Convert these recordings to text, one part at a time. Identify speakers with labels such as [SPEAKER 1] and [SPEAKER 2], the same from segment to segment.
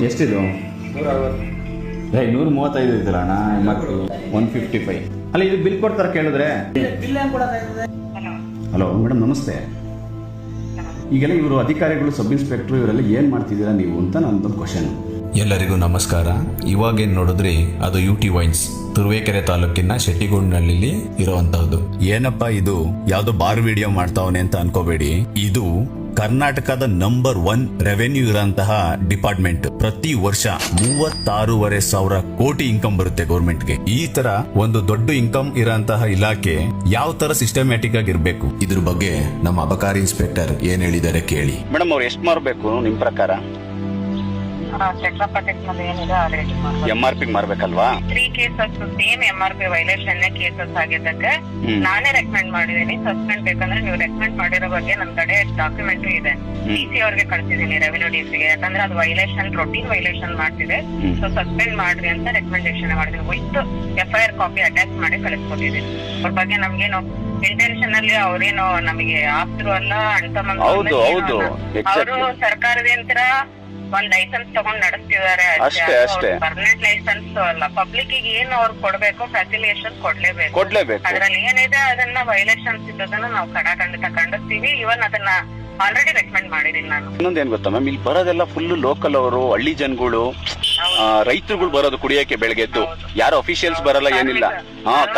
[SPEAKER 1] ಎಷ್ಟಿದು? 135 ಇದ್ದಲ್ಲ ಅಣ್ಣ, ಮತ್ತು 155. ಅಲ್ಲ ಇದು ಬಿಲ್ ಕೊಡ್ತಾರ ಕೇಳಿದ್ರೆ? ಹಲೋ ಮೇಡಮ್ ನಮಸ್ತೆ. ಈಗೆಲ್ಲ ಇವರು ಅಧಿಕಾರಿಗಳು, ಸಬ್ ಇನ್ಸ್ಪೆಕ್ಟರ್ ಇವರೆಲ್ಲ ಏನ್ ಮಾಡ್ತಿದ್ದೀರಾ ನೀವು ಅಂತ ನನ್ನದೊಂದು ಕ್ವಶನ್.
[SPEAKER 2] ಎಲ್ಲರಿಗೂ ನಮಸ್ಕಾರ. ಇವಾಗೇನು ನೋಡಿದ್ರಿ ಅದು UT ವೈನ್ಸ್, ತುರುವೇಕೆರೆ ತಾಲೂಕಿನ ಶೆಟ್ಟಿಗೋಡಿನಲ್ಲಿ ಇರುವಂತಹದ್ದು.
[SPEAKER 3] ಏನಪ್ಪಾ ಇದು ಯಾವ್ದೋ ಬಾರ್ ವಿಡಿಯೋ ಮಾಡ್ತಾವನೆ ಅಂತ ಅನ್ಕೋಬೇಡಿ. ಇದು ಕರ್ನಾಟಕದ ನಂಬರ್ 1 ರೆವೆನ್ಯೂ ಇರೋಂತಹ ಡಿಪಾರ್ಟ್ಮೆಂಟ್. ಪ್ರತಿ ವರ್ಷ 36,500 ಕೋಟಿ ಇನ್ಕಮ್ ಬರುತ್ತೆ ಗೌರ್ಮೆಂಟ್ಗೆ. ಈ ತರ ಒಂದು ದೊಡ್ಡ ಇನ್ಕಮ್ ಇರೋಂತಹ ಇಲಾಖೆ ಯಾವ ತರ ಸಿಸ್ಟಮ್ಯಾಟಿಕ್ ಆಗಿರ್ಬೇಕು, ಇದ್ರ ಬಗ್ಗೆ ನಮ್ಮ ಅಬಕಾರಿ ಇನ್ಸ್ಪೆಕ್ಟರ್ ಏನ್ ಹೇಳಿದ್ದಾರೆ ಕೇಳಿ.
[SPEAKER 1] ಮೇಡಮ್ ಅವ್ರು ಎಷ್ಟು ಮಾರಬೇಕು ನಿಮ್ ಪ್ರಕಾರ? MRP ಮಾರ್ಬೇಕಲ್ವಾ?
[SPEAKER 4] 3 cases same MRP violation cases ಆಗಿದ್ದಕ್ಕೆ ನಾನೇ ರೆಕಮೆಂಡ್ ಮಾಡಿದೀನಿ. ಸಸ್ಪೆಂಡ್ ಬೇಕಂದ್ರೆ ನೀವು ರೆಕಮೆಂಡ್ ಮಾಡಿರೋ ಬಗ್ಗೆ ನಮ್ ಕಡೆ ಡಾಕ್ಯುಮೆಂಟ್ ಇದೆ. DC ಅವ್ರಿಗೆ ಕಳ್ಸಿದೀನಿ, ರೆವಿನ್ಯೂ DCಗೆ. ಯಾಕಂದ್ರೆ ಅದು ವೈಲೇಷನ್, ರೊಟೀನ್ ವೈಲೇಷನ್ ಮಾಡ್ತಿದೆ. ಸೊ ಸಸ್ಪೆಂಡ್ ಮಾಡ್ರಿ ಅಂತ ರೆಕಮೆಂಡೇಶನ್ ಮಾಡಿದೀನಿ. ವಿತ್ FIR ಕಾಪಿ ಅಟ್ಯಾಚ್ ಮಾಡಿ ಕಳಿಸ್ಕೊಟ್ಟಿದ್ದೀನಿ. ಅವ್ರ ಬಗ್ಗೆ ನಮ್ಗೇನು ಇಂಟೆನ್ಷನ್ ಅಲ್ಲಿ ಅವ್ರೇನು ನಮಗೆ ಆಪ್ತರು ಅಲ್ಲ,
[SPEAKER 1] ಹೌದು ಹೌದು,
[SPEAKER 4] ಅವರು ಸರ್ಕಾರದಿಂದ ಒಂದ್ ಲೈಸೆನ್ಸ್ ತಗೊಂಡ್ ನಡೆಸ್ತಿದ್ದಾರೆ
[SPEAKER 1] ಅಷ್ಟೇ.
[SPEAKER 4] ಪರ್ಮನೆಂಟ್ ಲೈಸೆನ್ಸ್ ಅಲ್ಲ. ಪಬ್ಲಿಕ್ ಗೆ ಏನು ಅವ್ರು ಕೊಡ್ಬೇಕು ಫ್ಯಾಸಿಲಿಟೇಷನ್ ಕೊಡ್ಲೇಬೇಕು. ಅದ್ರಲ್ಲಿ ಏನಿದೆ ಅದನ್ನ ವೈಲೇಷನ್ಸ್ ಇದ್ದದನ್ನ ನಾವು ಖಂಡಿತ ಖಂಡಿಸ್ತೀವಿ. ಇವನ್ ಅದನ್ನ ಆಲ್ರೆಡಿ ರೆಕಮೆಂಡ್ ಮಾಡಿದೀನಿ ನಾನು.
[SPEAKER 1] ಇನ್ನೊಂದೇನ್ ಗೊತ್ತಾ ಮ್ಯಾಮ್, ಇಲ್ಲಿ ಬರೋದೆಲ್ಲ ಫುಲ್ ಲೋಕಲ್ ಅವರು, ಹಳ್ಳಿ ಜನಗಳು, ರೈತರುಗಳು ಬರೋದು ಕುಡಿಯಕ್ಕೆ ಬೆಳಗ್ಗೆದ್ದು. ಯಾರು ಅಫಿಷಿಯಲ್ಸ್ ಬರಲ್ಲ, ಏನಿಲ್ಲ.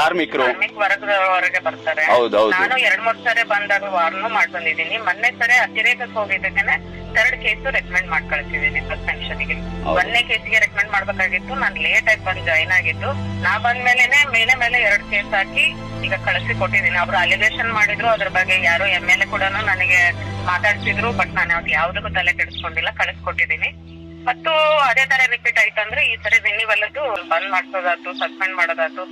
[SPEAKER 1] ಕಾರ್ಮಿಕರು
[SPEAKER 4] ವರ್ಗದವರೆಗೆ ಬರ್ತಾರೆ.
[SPEAKER 1] ಹೌದೌದು.
[SPEAKER 4] ನಾನು 2-3 ಸರಿ ಬಂದಾಗ ವಾರ್ನು ಮಾಡಿ ಬಂದಿದ್ದೀನಿ. ಮೊನ್ನೆ ಸರಿ ಅತಿರೇಕಕ್ಕೆ ಹೋಗಿದ್ದಕ್ಕೆ 3 ಕೇಸು ರೆಕಮೆಂಡ್ ಮಾಡಿ ಕಳಿಸಿದ್ದೀನಿ ಸಸ್ಪೆನ್ಷನ್ ಗೆ. 1ನೇ ಕೇಸಿಗೆ ರೆಕಮೆಂಡ್ ಮಾಡ್ಬೇಕಾಗಿತ್ತು. ನಾನು ಲೇಟ್ ಆಗಿ ಬಂದು ಜಾಯ್ನ್ ಆಗಿದ್ದು. ನಾ ಬಂದ್ಮೇಲೆನೆ ಮೇಲೆ 2 ಕೇಸ್ ಹಾಕಿ ಈಗ ಕಳಿಸಿ ಕೊಟ್ಟಿದ್ದೀನಿ. ಅವ್ರು ಅಲಿಗೇಷನ್ ಮಾಡಿದ್ರು, ಅದ್ರ ಬಗ್ಗೆ ಯಾರು MLA ಕೂಡ ನನಗೆ ಮಾತಾಡ್ಸಿದ್ರು. ಬಟ್ ನಾನು ಅವ್ರು ಯಾವ್ದಕ್ಕೂ ತಲೆ ಕೆಡಿಸ್ಕೊಂಡಿಲ್ಲ, ಕಳಿಸ್ಕೊಟ್ಟಿದ್ದೀನಿ. ಮತ್ತು ಅದೇ ತರ ರಿಪೀಟ್ ಆಯ್ತಂದ್ರೆ ಈ ಸರಿ ರಿನ್ಯೂವಲ್ದು ಬಂದ್ ಮಾಡ್ಸೋದಾತು, ಸಸ್ಪೆಂಡ್ ಮಾಡೋದಾತು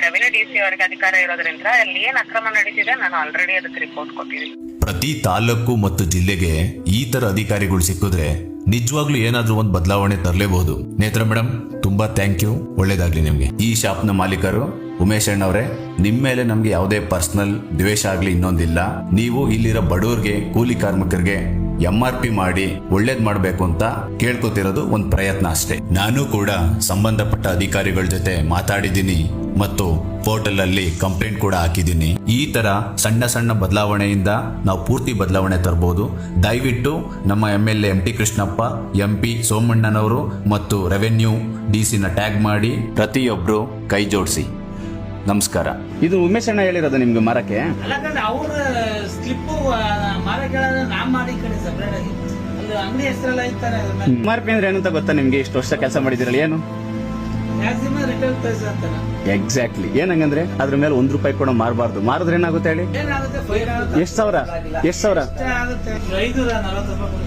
[SPEAKER 4] ರೆವಿನ್ಯೂ DC ಅವರಿಗೆ ಅಧಿಕಾರ ಇರೋದ್ರಿಂದ ಅಲ್ಲಿ ಏನ್ ಅಕ್ರಮ ನಡೀತಿದೆ ನಾನು ಆಲ್ರೆಡಿ ಅದಕ್ಕೆ ರಿಪೋರ್ಟ್ ಕೊಟ್ಟಿದ್ದೀನಿ.
[SPEAKER 3] ಪ್ರತಿ ತಾಲೂಕು ಮತ್ತು ಜಿಲ್ಲೆಗೆ ಈ ತರ ಅಧಿಕಾರಿಗಳು ಸಿಕ್ಕಿದ್ರೆ ನಿಜವಾಗ್ಲೂ ಏನಾದ್ರೂ ಒಂದು ಬದಲಾವಣೆ ತರಲೇಬಹುದು. ನೇತ್ರ ಮೇಡಮ್, ತುಂಬಾ ಥ್ಯಾಂಕ್ ಯು, ಒಳ್ಳೇದಾಗ್ಲಿ ನಿಮ್ಗೆ. ಈ ಶಾಪ್ನ ಮಾಲೀಕರು ಉಮೇಶ್ ಅಣ್ಣವ್ರೆ, ನಿಮ್ ಮೇಲೆ ನಮ್ಗೆ ಯಾವುದೇ ಪರ್ಸನಲ್ ದ್ವೇಷ ಆಗ್ಲಿ ಇನ್ನೊಂದಿಲ್ಲ. ನೀವು ಇಲ್ಲಿರೋ ಬಡವರಿಗೆ, ಕೂಲಿ ಕಾರ್ಮಿಕರಿಗೆ MRP ಮಾಡಿ ಒಳ್ಳೇದ್ ಮಾಡ್ಬೇಕು ಅಂತ ಕೇಳ್ಕೊತಿರೋದು ಒಂದ್ ಪ್ರಯತ್ನ ಅಷ್ಟೇ. ನಾನು ಕೂಡ ಸಂಬಂಧಪಟ್ಟ ಅಧಿಕಾರಿಗಳ ಜೊತೆ ಮಾತಾಡಿದ್ದೀನಿ ಮತ್ತು ಪೋರ್ಟಲ್ ಅಲ್ಲಿ ಕಂಪ್ಲೇಂಟ್ ಕೂಡ ಹಾಕಿದ್ದೀನಿ. ಈ ತರ ಸಣ್ಣ ಸಣ್ಣ ಬದಲಾವಣೆಯಿಂದ ನಾವು ಪೂರ್ತಿ ಬದಲಾವಣೆ ತರಬಹುದು. ದಯವಿಟ್ಟು ನಮ್ಮ MLA MT ಕೃಷ್ಣಪ್ಪ, MP ಸೋಮಣ್ಣನವರು ಮತ್ತು ರೆವೆನ್ಯೂ DC ನ ಟ್ಯಾಗ್ ಮಾಡಿ ಪ್ರತಿಯೊಬ್ರು ಕೈ ಜೋಡಿಸಿ. ನಮಸ್ಕಾರ.
[SPEAKER 1] ಇದು ಉಮೇಶ್ ಅಣ್ಣ ಹೇಳಿರೋದು ನಿಮ್ಗೆ ಮಾರಕ್ಕೆ?
[SPEAKER 5] ಅವ್ರ ಸ್ಲಿಪ್ ಮಾರಕ್ಕೆ ನಾನ್ ಮಾಡಿ ಕಡೆ ಸಪ್ರೇಟ್ ಆಗಿ ಅಂಗಡಿ ಹೆಸರೆಲ್ಲ ಇರ್ತಾರೆ.
[SPEAKER 1] MRP ಅಂದ್ರೆ ಏನು ಅಂತ ಗೊತ್ತಾ ನಿಮ್ಗೆ? ಇಷ್ಟು ವರ್ಷ ಕೆಲಸ ಮಾಡಿದಿರಲ್ಲ, ಏನು?
[SPEAKER 5] ಮ್ಯಾಕ್ಸಿಮಮ್ ರಿಟೇಲ್ ಪ್ರೈಸ್ ಅಂತ.
[SPEAKER 1] ಎಕ್ಸಾಕ್ಟ್ಲಿ. ಏನಂಗಂದ್ರೆ ಅದ್ರ ಮೇಲೆ 1 ರೂಪಾಯಿ ಕೂಡ ಮಾರಬಾರ್ದು. ಮಾರಿದ್ರೆ ಏನಾಗುತ್ತೆ ಹೇಳಿ?
[SPEAKER 5] ಏನಾಗುತ್ತೆ? ಫೈನ್ ಆಗುತ್ತೆ.
[SPEAKER 1] ಎಷ್ಟು ಸಾವಿರ?
[SPEAKER 5] ಆಗುತ್ತೆ 540 ರೂಪಾಯಿ.